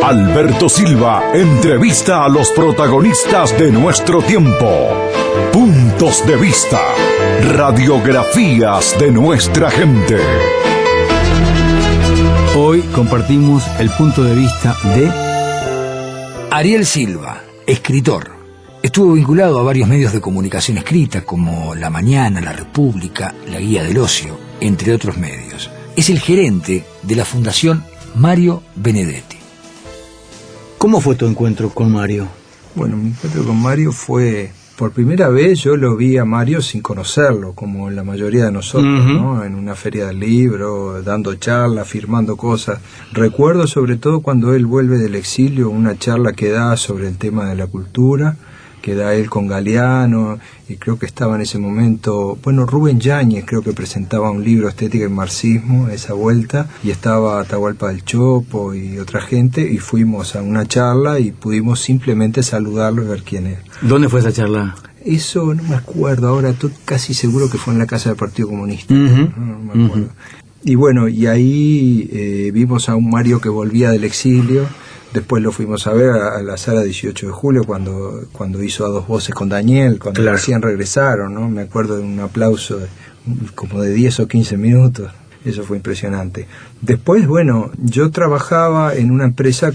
Alberto Silva entrevista a los protagonistas de nuestro tiempo. Puntos de vista. Radiografías de nuestra gente. Hoy compartimos el punto de vista de Ariel Silva, escritor. Estuvo vinculado a varios medios de comunicación escrita como La Mañana, La República, La Guía del Ocio, entre otros medios. Es el gerente de la Fundación Mario Benedetti. ¿Cómo fue tu encuentro con Mario? Bueno, mi encuentro con Mario fue... Por primera vez yo lo vi a Mario sin conocerlo, como la mayoría de nosotros, ¿no? En una feria del libro, dando charlas, firmando cosas. Recuerdo sobre todo cuando él vuelve del exilio, una charla que da sobre el tema de la cultura, que da él con Galeano, y creo que estaba en ese momento, bueno, Rubén Yáñez creo que presentaba un libro, Estética y Marxismo, esa vuelta, y estaba Atahualpa del Chopo y otra gente, y fuimos a una charla y pudimos simplemente saludarlo y ver quién era. ¿Dónde fue esa charla? Eso no me acuerdo, ahora estoy casi seguro que fue en la casa del Partido Comunista, no me acuerdo. Y bueno, y ahí vimos a un Mario que volvía del exilio. Después lo fuimos a ver a la sala 18 de julio cuando hizo A Dos Voces con Daniel, cuando recién regresaron, ¿no? Me acuerdo de un aplauso como de 10 o 15 minutos. Eso fue impresionante. Después, bueno, yo trabajaba en una empresa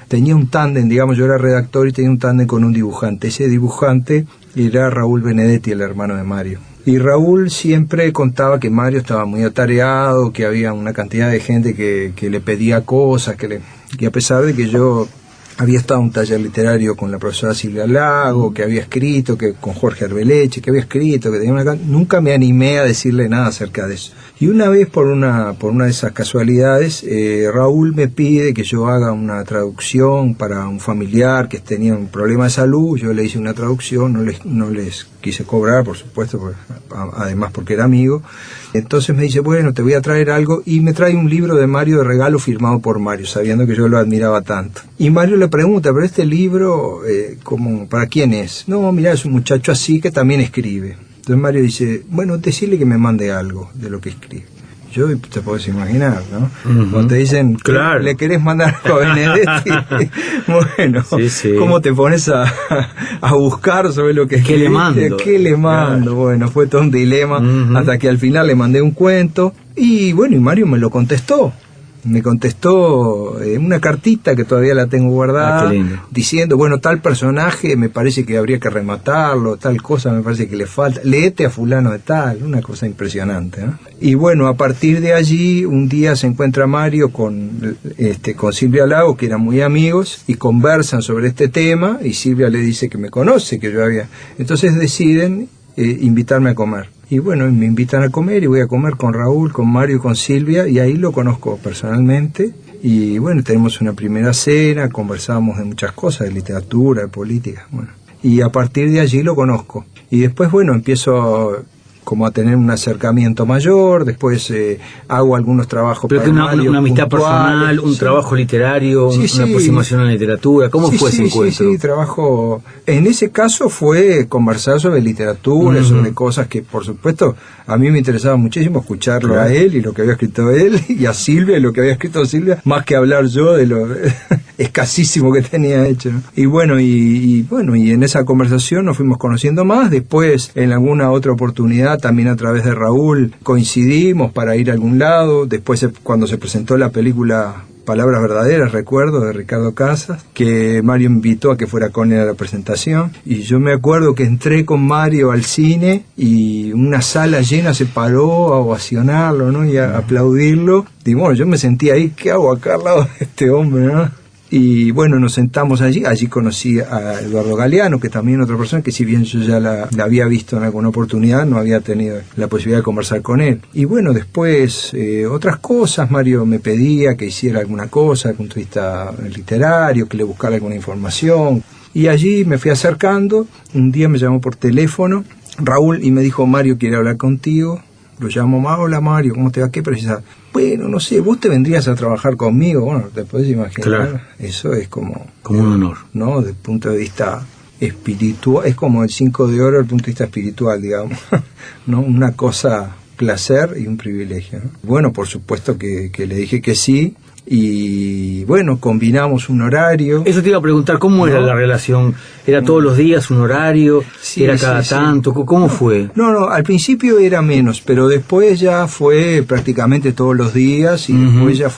tenía un tándem, digamos, yo era redactor y tenía un tándem con un dibujante. Ese dibujante era Raúl Benedetti, el hermano de Mario. Y Raúl siempre contaba que Mario estaba muy atareado, que había una cantidad de gente que le pedía cosas, que a pesar de que yo había estado en un taller literario con la profesora Silvia Lago, que había escrito, que con Jorge Arbeleche, que había escrito, que tenía nunca me animé a decirle nada acerca de eso. Y una vez, por una de esas casualidades, Raúl me pide que yo haga una traducción para un familiar que tenía un problema de salud. Yo le hice una traducción, no les quise cobrar, por supuesto, además porque era amigo. Entonces me dice, bueno, te voy a traer algo, y me trae un libro de Mario de regalo firmado por Mario, sabiendo que yo lo admiraba tanto. Y Mario le pregunta, pero este libro, ¿para quién es? No, mira, es un muchacho así que también escribe. Entonces Mario dice, bueno, decirle que me mande algo de lo que escribe. Yo te podés imaginar, ¿no? Cuando te dicen, claro, ¿le querés mandar algo a Benedetti? Bueno, sí. ¿Cómo te pones a buscar sobre lo que escribe? ¿Qué le mando? ¿Qué le mando? Claro. Bueno, fue todo un dilema, hasta que al final le mandé un cuento, y bueno, y Mario me lo contestó. Me contestó una cartita que todavía la tengo guardada, diciendo, bueno, tal personaje me parece que habría que rematarlo, tal cosa me parece que le falta, léete a fulano de tal, una cosa impresionante, ¿no? Y bueno, a partir de allí, un día se encuentra Mario con Silvia Lago, que eran muy amigos, y conversan sobre este tema, y Silvia le dice que me conoce, que yo había... Entonces deciden invitarme a comer. Y bueno, me invitan a comer, y voy a comer con Raúl, con Mario y con Silvia, y ahí lo conozco personalmente. Y bueno, tenemos una primera cena, conversamos de muchas cosas, de literatura, de política, bueno. Y a partir de allí lo conozco. Y después, bueno, empiezo como a tener un acercamiento mayor, después hago algunos trabajos. Pero para Mario, una amistad personal, un trabajo literario, una aproximación a la literatura. ¿Cómo fue ese encuentro? Sí, trabajo. En ese caso fue conversar sobre literatura, sobre cosas que, por supuesto, a mí me interesaba muchísimo escucharlo a él y lo que había escrito él, y a Silvia y lo que había escrito Silvia, más que hablar yo de lo escasísimo que tenía hecho, ¿no? Y bueno, y en esa conversación nos fuimos conociendo más. Después, en alguna otra oportunidad, también a través de Raúl, coincidimos para ir a algún lado. Después, cuando se presentó la película Palabras Verdaderas, recuerdo, de Ricardo Casas, que Mario me invitó a que fuera con él a la presentación, y yo me acuerdo que entré con Mario al cine y una sala llena se paró a ovacionarlo, ¿no? Y a aplaudirlo, y bueno, yo me sentí ahí, ¿qué hago acá al lado de este hombre, no? Y bueno, nos sentamos allí conocí a Eduardo Galeano, que también otra persona que, si bien yo ya la había visto en alguna oportunidad, no había tenido la posibilidad de conversar con él. Y bueno, después otras cosas, Mario me pedía que hiciera alguna cosa desde el punto de vista literario, que le buscara alguna información, y allí me fui acercando. Un día me llamó por teléfono Raúl y me dijo, Mario quiere hablar contigo. Lo llamo, hola Mario, ¿cómo te va? ¿Qué precisas? Bueno, no sé, vos te vendrías a trabajar conmigo. Bueno, te podés imaginar, claro. Eso es como un honor, ¿no? Desde el punto de vista espiritual, es como el 5 de oro desde el punto de vista espiritual, digamos, ¿no? Una cosa, placer y un privilegio, ¿no? Bueno, por supuesto que le dije que sí. y bueno, combinamos un horario. Eso te iba a preguntar, ¿cómo era la relación? ¿Era todos los días un horario? Sí, ¿Era cada tanto? ¿Cómo fue? No, al principio era menos, pero después ya fue prácticamente todos los días y después ya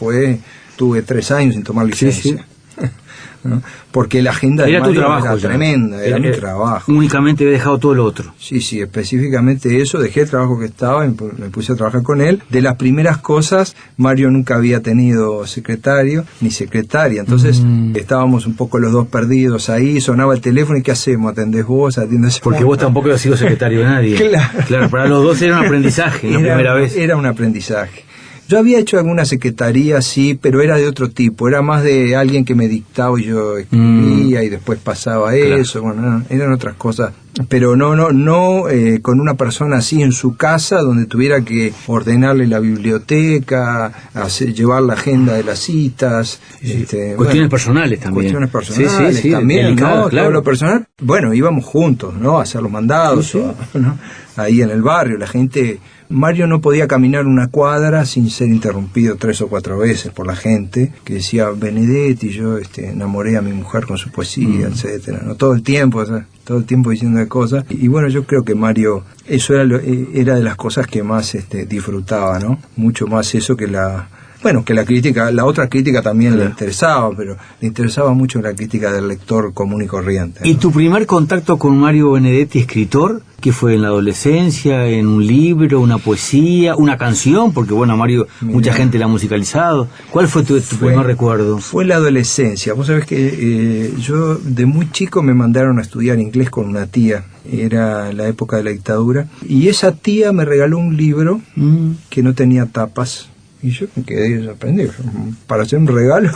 tuve 3 años sin tomar licencia. Sí. ¿No? Porque la agenda de Mario era tremenda, era mi trabajo. Únicamente había dejado todo lo otro. Sí, específicamente eso, dejé el trabajo que estaba y me puse a trabajar con él. De las primeras cosas, Mario nunca había tenido secretario ni secretaria, entonces estábamos un poco los dos perdidos ahí, sonaba el teléfono y ¿qué hacemos? ¿Atendés vos? ¿Atiendes? Porque vos tampoco habías sido secretario de nadie. Claro, para los dos era un aprendizaje, la primera vez. Era un aprendizaje. Yo había hecho alguna secretaría, sí, pero era de otro tipo, era más de alguien que me dictaba y yo escribía y después pasaba eso, bueno, eran otras cosas, pero no con una persona así en su casa donde tuviera que ordenarle la biblioteca, llevar la agenda de las citas, cuestiones personales también. Cuestiones personales también, delicado, ¿no? Claro. Todo lo personal. Bueno, íbamos juntos, ¿no? A hacer los mandados, ¿no? Ahí en el barrio, la gente... Mario no podía caminar una cuadra sin ser interrumpido 3 o 4 veces por la gente que decía Benedetti, yo enamoré a mi mujer con su poesía, etcétera, ¿no? Todo el tiempo diciendo cosas. Y bueno, yo creo que Mario, eso era de las cosas que más disfrutaba, ¿no? Mucho más eso que la crítica, la otra crítica también le interesaba, pero le interesaba mucho la crítica del lector común y corriente, ¿no? ¿Y tu primer contacto con Mario Benedetti, escritor, qué fue, en la adolescencia, en un libro, una poesía, una canción? Porque bueno, Mario, mucha gente la ha musicalizado. ¿Cuál fue tu primer recuerdo? Fue la adolescencia. Vos sabés que yo de muy chico me mandaron a estudiar inglés con una tía. Era la época de la dictadura. Y esa tía me regaló un libro que no tenía tapas. Y yo me quedé sorprendido. Para hacer un regalo,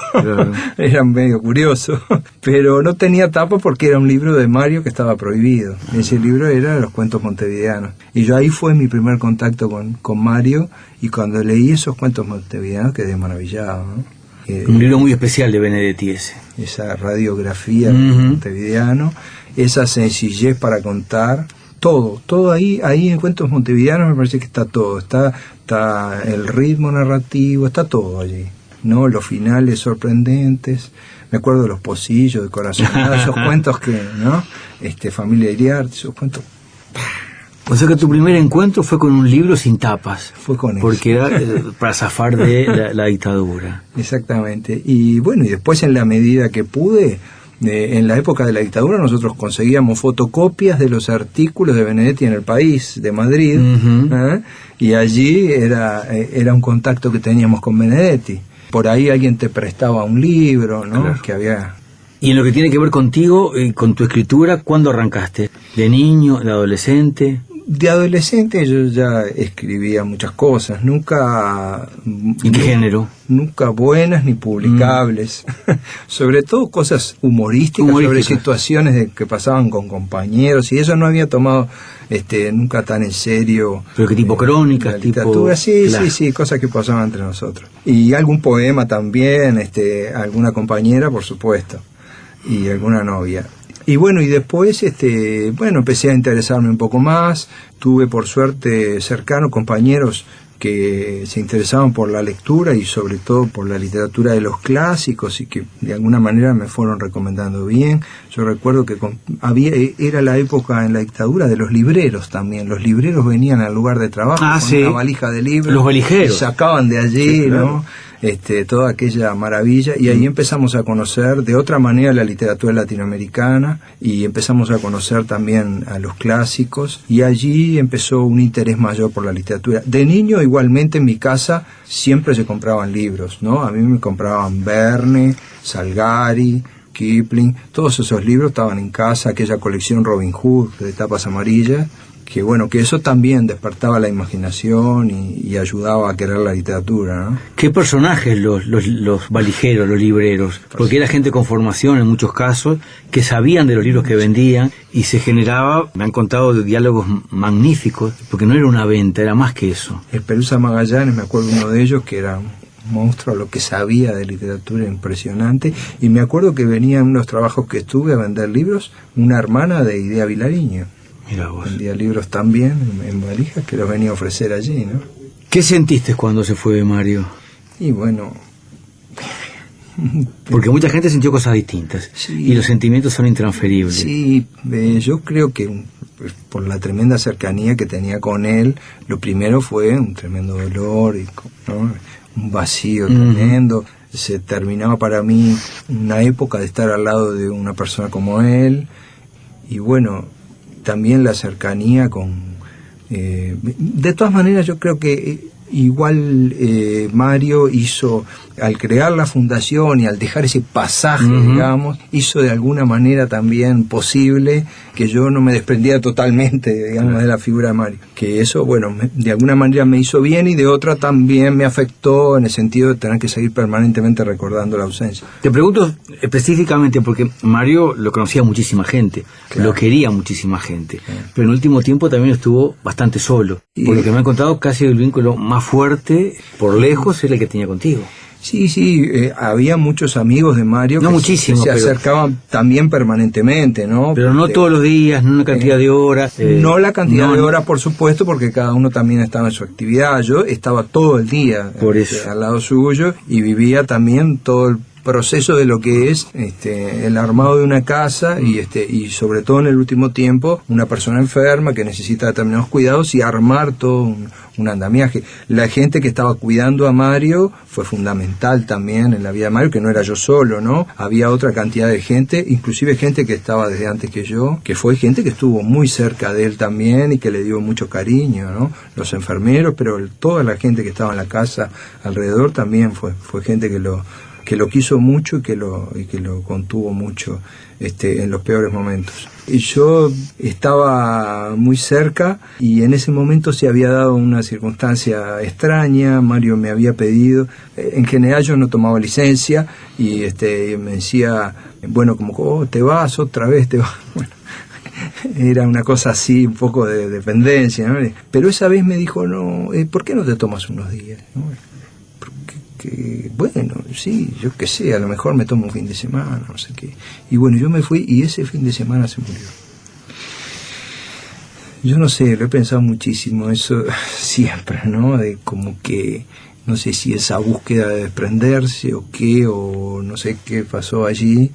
era medio curioso. Pero no tenía tapa porque era un libro de Mario que estaba prohibido. Ese libro era de los cuentos montevideanos. Y yo ahí fue mi primer contacto con Mario. Y cuando leí esos cuentos montevideanos quedé maravillado, ¿no? Un libro muy especial de Benedetti ese. Esa radiografía de montevideano, esa sencillez para contar. Todo ahí en Cuentos Montevideanos me parece que está todo, está el ritmo narrativo, está todo allí, ¿no? Los finales sorprendentes, me acuerdo de los pocillos, de Corazonada, esos cuentos que, ¿no? Familia Iriarte, esos cuentos. O sea que tu primer encuentro fue con un libro sin tapas. Fue con eso. Porque era para zafar de la dictadura. Exactamente. Y bueno, y después en la medida que pude... en la época de la dictadura nosotros conseguíamos fotocopias de los artículos de Benedetti en El País de Madrid, y allí era un contacto que teníamos con Benedetti. Por ahí alguien te prestaba un libro, ¿no? Claro. Que había... Y en lo que tiene que ver contigo, con tu escritura, ¿cuándo arrancaste? ¿De niño, de adolescente? De adolescente yo ya escribía muchas cosas, nunca... ¿En qué género? Nunca buenas ni publicables. Sobre todo cosas humorísticas sobre situaciones que pasaban con compañeros, y eso no había tomado nunca tan en serio. ¿Pero qué tipo? ¿Crónicas? Literatura, sí, cosas que pasaban entre nosotros. Y algún poema también, alguna compañera, por supuesto, y alguna novia. Y bueno, y después, empecé a interesarme un poco más. Tuve, por suerte, cercanos compañeros que se interesaban por la lectura y sobre todo por la literatura de los clásicos y que de alguna manera me fueron recomendando bien. Yo recuerdo que era la época en la dictadura de los libreros también. Los libreros venían al lugar de trabajo con una valija de libros. Los valijeros. Y sacaban de allí, sí, claro, ¿no? Toda aquella maravilla, y ahí empezamos a conocer de otra manera la literatura latinoamericana y empezamos a conocer también a los clásicos, y allí empezó un interés mayor por la literatura. De niño igualmente en mi casa siempre se compraban libros, ¿no? A mí me compraban Verne, Salgari, Kipling, todos esos libros estaban en casa, aquella colección Robin Hood de tapas amarillas, que bueno, que eso también despertaba la imaginación y ayudaba a querer la literatura, ¿no? ¿Qué personajes los valijeros, los libreros? Porque era gente con formación en muchos casos, que sabían de los libros que vendían, y se generaba, me han contado, de diálogos magníficos, porque no era una venta, era más que eso. Pelusa Magallanes, me acuerdo uno de ellos, que era un monstruo, lo que sabía de literatura impresionante, y me acuerdo que venía en unos trabajos que estuve a vender libros, una hermana de Idea Vilariño. Mira vos. Vendía libros también en valijas que los venía a ofrecer allí, ¿no? ¿Qué sentiste cuando se fue Mario? Y bueno, Porque mucha gente sintió cosas distintas. Sí. Y los sentimientos son intransferibles. Sí, yo creo que por la tremenda cercanía que tenía con él, lo primero fue un tremendo dolor, y, ¿no? Un vacío tremendo. Se terminaba para mí una época de estar al lado de una persona como él, y bueno, también la cercanía con... de todas maneras, yo creo que igual Mario hizo, al crear la fundación y al dejar ese pasaje, digamos, hizo de alguna manera también posible que yo no me desprendiera totalmente, digamos, de la figura de Mario. Que eso, bueno, de alguna manera me hizo bien, y de otra también me afectó en el sentido de tener que seguir permanentemente recordando la ausencia. Te pregunto específicamente porque Mario lo conocía muchísima gente, Claro. lo quería muchísima gente, pero en el último tiempo también estuvo bastante solo. Y- Por lo que me han contado, casi el vínculo más fuerte, por lejos, era el que tenía contigo. Sí, había muchos amigos de Mario No que muchísimos, se pero- acercaban también permanentemente, ¿no? Pero no Porque- todos los días, no una cantidad de horas. no la cantidad no, de no. horas, por supuesto, porque cada uno también estaba en su actividad. Yo estaba todo el día Por eso. al lado suyo, y vivía también todo el proceso de lo que es el armado de una casa, y sobre todo en el último tiempo una persona enferma que necesita determinados cuidados, y armar todo un andamiaje. La gente que estaba cuidando a Mario fue fundamental también en la vida de Mario, que no era yo solo, ¿no? Había otra cantidad de gente, inclusive gente que estaba desde antes que yo, que fue gente que estuvo muy cerca de él también y que le dio mucho cariño, ¿no? Los enfermeros, pero toda la gente que estaba en la casa alrededor también fue gente que lo quiso mucho y que lo contuvo mucho en los peores momentos. Y yo estaba muy cerca, y en ese momento se había dado una circunstancia extraña. Mario me había pedido, en general yo no tomaba licencia, y me decía, bueno, como, oh, te vas otra vez, te vas. Bueno, era una cosa así, un poco de dependencia, ¿no? Pero esa vez me dijo, no, ¿por qué no te tomas unos días? ¿No? Bueno, sí, yo qué sé, a lo mejor me tomo un fin de semana, no sé qué. Y bueno, yo me fui, y ese fin de semana se murió. Yo no sé, lo he pensado muchísimo, eso siempre, ¿no? De como que, no sé si esa búsqueda de desprenderse o qué, o no sé qué pasó allí,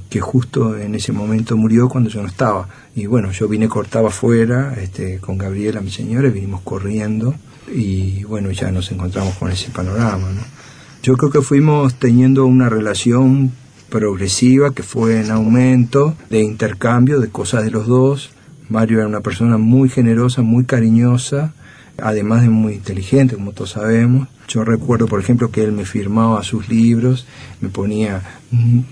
que justo en ese momento murió cuando yo no estaba. Y bueno, yo cortaba afuera, con Gabriela, mi señora, y vinimos corriendo. Y bueno, ya nos encontramos con ese panorama, ¿no? Yo creo que fuimos teniendo una relación progresiva que fue en aumento, de intercambio de cosas de los dos. Mario era una persona muy generosa, muy cariñosa, además de muy inteligente, como todos sabemos. Yo recuerdo, por ejemplo, que él me firmaba sus libros, me ponía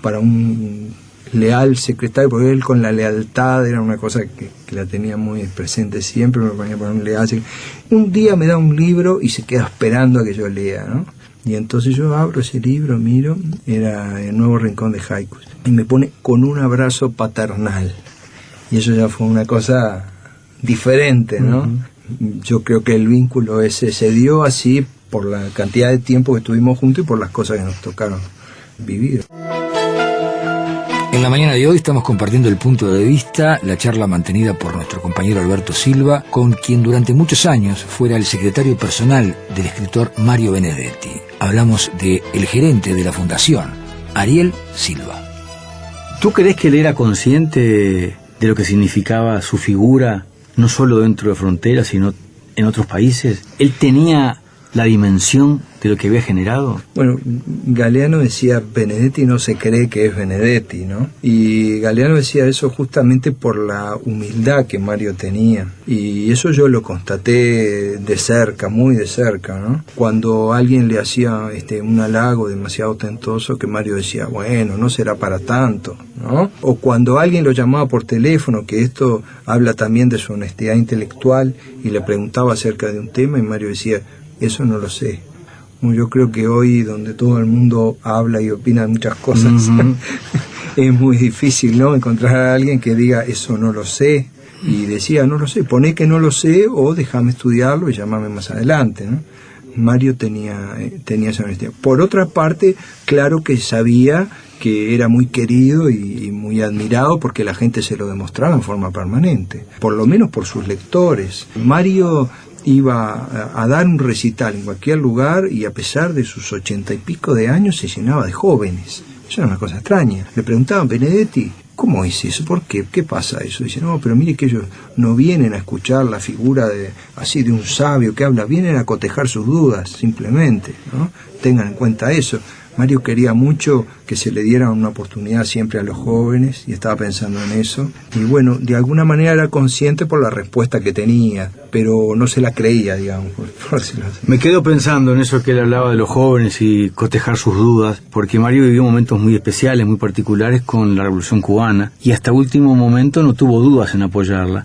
para un leal secretario, porque él con la lealtad era una cosa que la tenía muy presente siempre, me ponía para un leal secretario. Un día me da un libro y se queda esperando a que yo lea, ¿no? Y entonces yo abro ese libro, miro, era El Nuevo Rincón de Haikus, y me pone con un abrazo paternal. Y eso ya fue una cosa diferente, ¿no? Yo creo que el vínculo ese se dio así por la cantidad de tiempo que estuvimos juntos y por las cosas que nos tocaron vivir. En la mañana de hoy estamos compartiendo el punto de vista, la charla mantenida por nuestro compañero Alberto Silva, con quien durante muchos años fuera el secretario personal del escritor Mario Benedetti. Hablamos de el gerente de la fundación, Ariel Silva. ¿Tú crees que él era consciente de lo que significaba su figura, no solo dentro de fronteras, sino en otros países? ¿Él tenía la dimensión de lo que había generado? Bueno, Galeano decía, Benedetti no se cree que es Benedetti, ¿no? Y Galeano decía eso justamente por la humildad que Mario tenía. Y eso yo lo constaté de cerca, muy de cerca, ¿no? Cuando alguien le hacía un halago demasiado tentoso, que Mario decía, bueno, no será para tanto, ¿no? O cuando alguien lo llamaba por teléfono, que esto habla también de su honestidad intelectual, y le preguntaba acerca de un tema, y Mario decía, eso no lo sé. Yo creo que hoy, donde todo el mundo habla y opina de muchas cosas, es muy difícil, ¿no? Encontrar a alguien que diga, eso no lo sé. Y decía, no lo sé, poné que no lo sé, o déjame estudiarlo y llámame más adelante, ¿no? Mario tenía esa honestidad. Por otra parte, claro que sabía que era muy querido y muy admirado, porque la gente se lo demostraba en forma permanente, por lo menos por sus lectores. Mario iba a dar un recital en cualquier lugar y a pesar de sus 80 y pico de años se llenaba de jóvenes. Eso era una cosa extraña. Le preguntaban, Benedetti, ¿cómo es eso? ¿Por qué? ¿Qué pasa eso? Dice, no, pero mire que ellos no vienen a escuchar la figura de un sabio que habla, vienen a cotejar sus dudas, simplemente, ¿no? Tengan en cuenta eso. Mario quería mucho que se le diera una oportunidad siempre a los jóvenes y estaba pensando en eso. Y bueno, de alguna manera era consciente por la respuesta que tenía, pero no se la creía, digamos, por decirlo así. Me quedo pensando en eso que él hablaba de los jóvenes y cotejar sus dudas, porque Mario vivió momentos muy especiales, muy particulares con la Revolución Cubana y hasta último momento no tuvo dudas en apoyarla.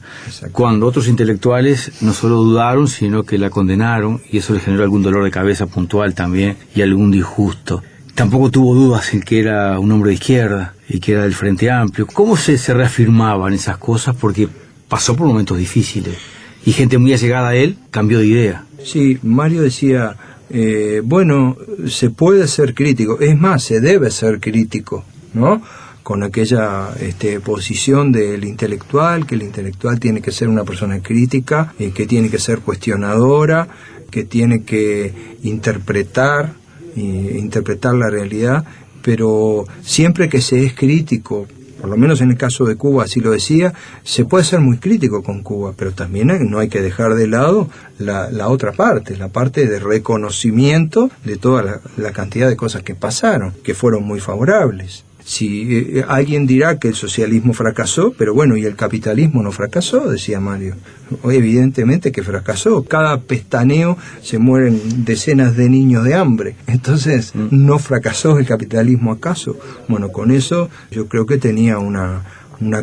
Cuando otros intelectuales no solo dudaron, sino que la condenaron y eso le generó algún dolor de cabeza puntual también y algún disgusto. Tampoco tuvo dudas en que era un hombre de izquierda y que era del Frente Amplio. ¿Cómo se reafirmaban esas cosas? Porque pasó por momentos difíciles y gente muy allegada a él cambió de idea. Sí, Mario decía, bueno, se puede ser crítico, es más, se debe ser crítico, ¿no? Con aquella posición del intelectual, que el intelectual tiene que ser una persona crítica, que tiene que ser cuestionadora, que tiene que interpretar la realidad, pero siempre que se es crítico, por lo menos en el caso de Cuba así lo decía, se puede ser muy crítico con Cuba, pero también no hay que dejar de lado la otra parte, la parte de reconocimiento de toda la cantidad de cosas que pasaron, que fueron muy favorables. Si alguien dirá que el socialismo fracasó, pero bueno, y el capitalismo no fracasó, decía Mario. Evidentemente que fracasó. Cada pestaneo se mueren decenas de niños de hambre. Entonces, ¿no fracasó el capitalismo acaso? Bueno, con eso yo creo que tenía una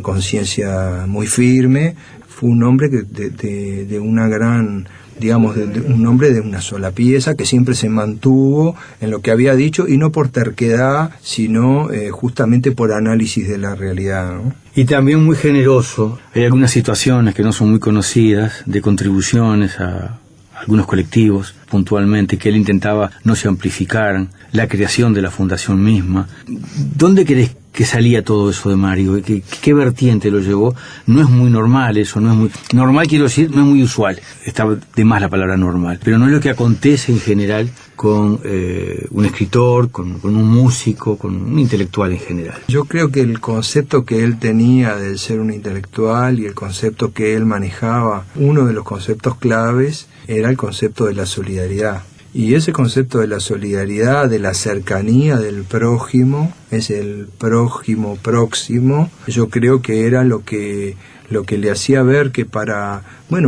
conciencia muy firme. Fue un hombre de una gran, digamos, de un hombre de una sola pieza, que siempre se mantuvo en lo que había dicho, y no por terquedad, sino justamente por análisis de la realidad, ¿no? Y también muy generoso. Hay algunas situaciones que no son muy conocidas, de contribuciones a algunos colectivos, puntualmente, que él intentaba no se amplificaran, la creación de la fundación misma. ¿Dónde crees que salía todo eso de Mario? ¿Qué vertiente lo llevó? No es muy normal eso, no es muy normal, quiero decir, no es muy usual, está de más la palabra normal, pero no es lo que acontece en general con un escritor, con un músico, con un intelectual en general. Yo creo que el concepto que él tenía de ser un intelectual y el concepto que él manejaba, uno de los conceptos claves era el concepto de la solidaridad. Y ese concepto de la solidaridad, de la cercanía del prójimo, es el prójimo próximo, yo creo que era lo que le hacía ver que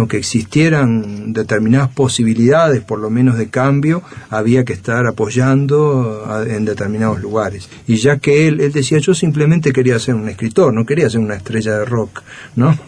que existieran determinadas posibilidades, por lo menos de cambio, había que estar apoyando en determinados lugares. Y ya que él decía, yo simplemente quería ser un escritor, no quería ser una estrella de rock, ¿no?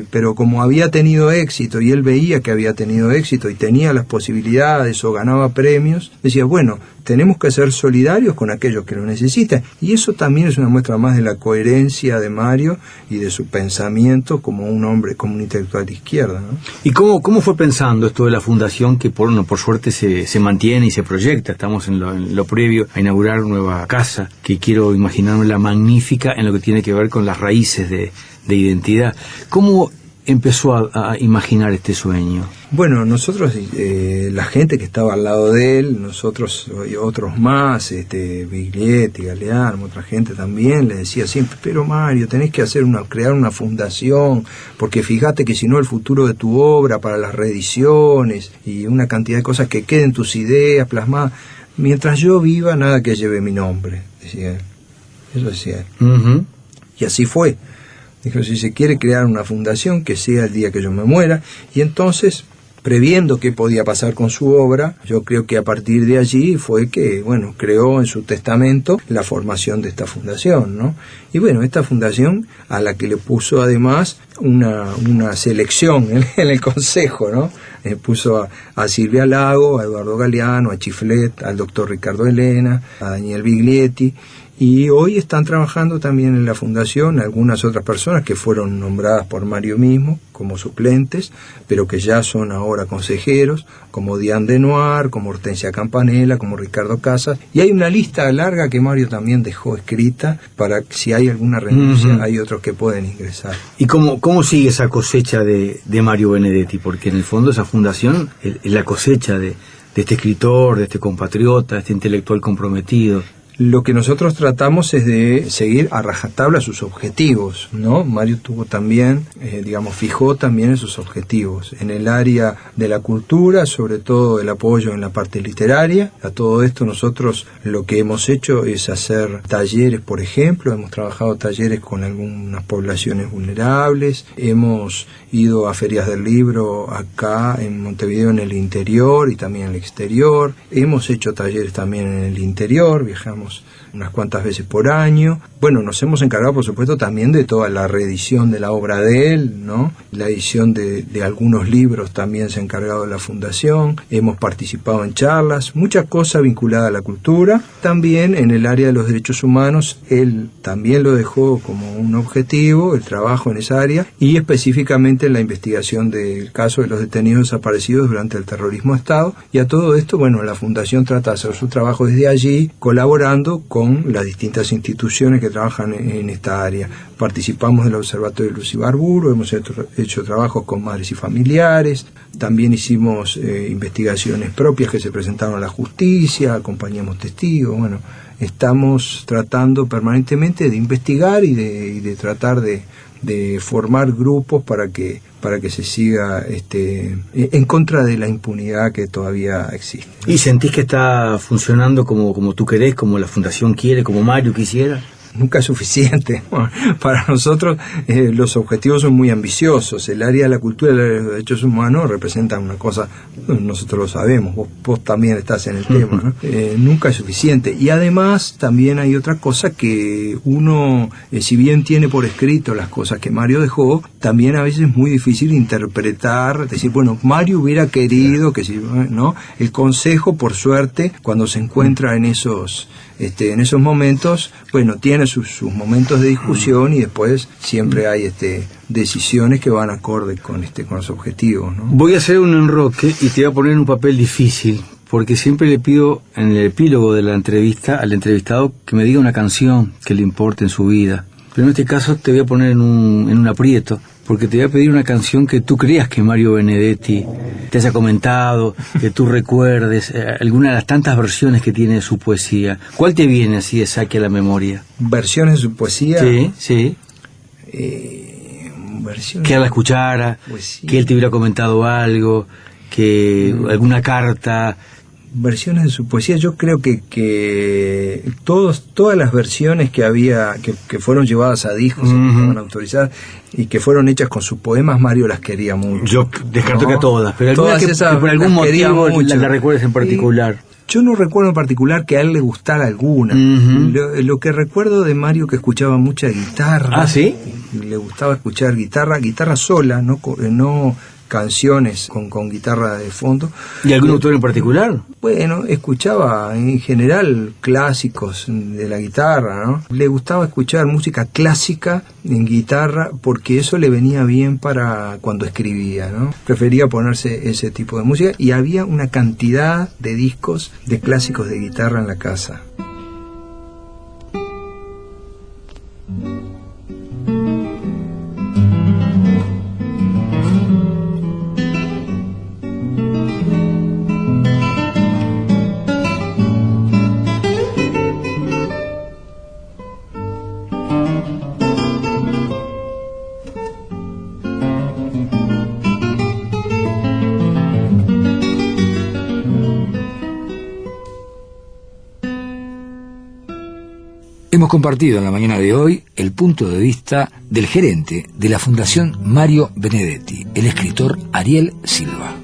Pero como había tenido éxito, y él veía que había tenido éxito, y tenía las posibilidades, o ganaba premios, decía, bueno, tenemos que ser solidarios con aquellos que lo necesitan. Y eso también es una muestra más de la coherencia de Mario y de su pensamiento como un hombre, como un intelectual de izquierda, ¿no? ¿Y cómo fue pensando esto de la fundación, que por suerte se mantiene y se proyecta? Estamos en lo previo a inaugurar nueva casa, que quiero imaginármela magnífica en lo que tiene que ver con las raíces de identidad. ¿Cómo empezó a imaginar este sueño? Bueno, nosotros, la gente que estaba al lado de él, nosotros y otros más, Biglietti, Galeano, otra gente también, le decía siempre, pero Mario, tenés que crear una fundación, porque fíjate que si no el futuro de tu obra para las reediciones y una cantidad de cosas que queden tus ideas plasmadas, mientras yo viva, nada que lleve mi nombre, decía él. Eso decía él. Uh-huh. Y así fue. Dijo, si se quiere crear una fundación, que sea el día que yo me muera. Y entonces, previendo qué podía pasar con su obra, yo creo que a partir de allí fue que, creó en su testamento la formación de esta fundación, ¿no? Y esta fundación, a la que le puso además una selección en el consejo, ¿no? Puso a Silvia Lago, a Eduardo Galeano, a Chiflet, al doctor Ricardo Elena, a Daniel Biglietti. Y hoy están trabajando también en la fundación algunas otras personas que fueron nombradas por Mario mismo como suplentes, pero que ya son ahora consejeros, como Diane Denoir, como Hortensia Campanella, como Ricardo Casas. Y hay una lista larga que Mario también dejó escrita para que si hay alguna renuncia, hay otros que pueden ingresar. ¿Y cómo ¿Cómo sigue esa cosecha de Mario Benedetti? Porque en el fondo esa fundación es la cosecha de este escritor, de este compatriota, de este intelectual comprometido. Lo que nosotros tratamos es de seguir a rajatabla sus objetivos, ¿no? Mario tuvo también, fijó también esos objetivos. En el área de la cultura, sobre todo el apoyo en la parte literaria. A todo esto nosotros lo que hemos hecho es hacer talleres, por ejemplo. Hemos trabajado talleres con algunas poblaciones vulnerables. Hemos ido a ferias del libro acá en Montevideo, en el interior y también en el exterior. Hemos hecho talleres también en el interior, viajamos unas cuantas veces por año. Bueno, nos hemos encargado, por supuesto, también de toda la reedición de la obra de él, ¿no? La edición de algunos libros también se ha encargado de la Fundación. Hemos participado en charlas, mucha cosa vinculada a la cultura. También en el área de los derechos humanos, él también lo dejó como un objetivo, el trabajo en esa área, y específicamente en la investigación del caso de los detenidos desaparecidos durante el terrorismo de Estado. Y a todo esto, bueno, la Fundación trata de hacer su trabajo desde allí, colaborando con las distintas instituciones que trabajan en esta área. Participamos del Observatorio de Luz Ibarburu, hemos hecho trabajos con madres y familiares, también hicimos investigaciones propias que se presentaron a la justicia, acompañamos testigos. Bueno, estamos tratando permanentemente de investigar y de tratar de formar grupos para que se siga en contra de la impunidad que todavía existe. ¿Y sentís que está funcionando como tú querés, como la Fundación quiere, como Mario quisiera? Nunca es suficiente. Para nosotros los objetivos son muy ambiciosos. El área de la cultura y el área de los derechos humanos representan una cosa, nosotros lo sabemos, vos también estás en el tema, ¿no? Nunca es suficiente. Y además también hay otra cosa que uno, si bien tiene por escrito las cosas que Mario dejó, también a veces es muy difícil interpretar, decir, bueno, Mario hubiera querido que si, ¿no? El consejo, por suerte, cuando se encuentra en esos momentos, bueno, tiene sus momentos de discusión y después siempre hay decisiones que van acorde con los objetivos, ¿no? Voy a hacer un enroque y te voy a poner en un papel difícil, porque siempre le pido en el epílogo de la entrevista al entrevistado que me diga una canción que le importe en su vida. Pero en este caso te voy a poner en un aprieto, porque te voy a pedir una canción que tú creas que Mario Benedetti te haya comentado, que tú recuerdes, alguna de las tantas versiones que tiene de su poesía. ¿Cuál te viene así de saque a la memoria? ¿Versiones de su poesía? Sí. Versiones que él la escuchara, poesía, que él te hubiera comentado algo, que alguna carta. Versiones de su poesía, yo creo que todas las versiones que había, que fueron llevadas a discos, que fueron autorizadas y que fueron hechas con sus poemas, Mario las quería mucho. Yo descarto que todas, pero todas alguna que por algún motivo la recuerdes en particular. Yo no recuerdo en particular que a él le gustara alguna. Lo que recuerdo de Mario, que escuchaba mucha guitarra. ¿Ah, sí? Le gustaba escuchar guitarra sola, no canciones con guitarra de fondo. ¿Y algún autor en particular? Bueno, escuchaba en general clásicos de la guitarra, ¿no? Le gustaba escuchar música clásica en guitarra porque eso le venía bien para cuando escribía, ¿no? Prefería ponerse ese tipo de música y había una cantidad de discos de clásicos de guitarra en la casa. Hemos compartido en la mañana de hoy el punto de vista del gerente de la Fundación Mario Benedetti, el escritor Ariel Silva.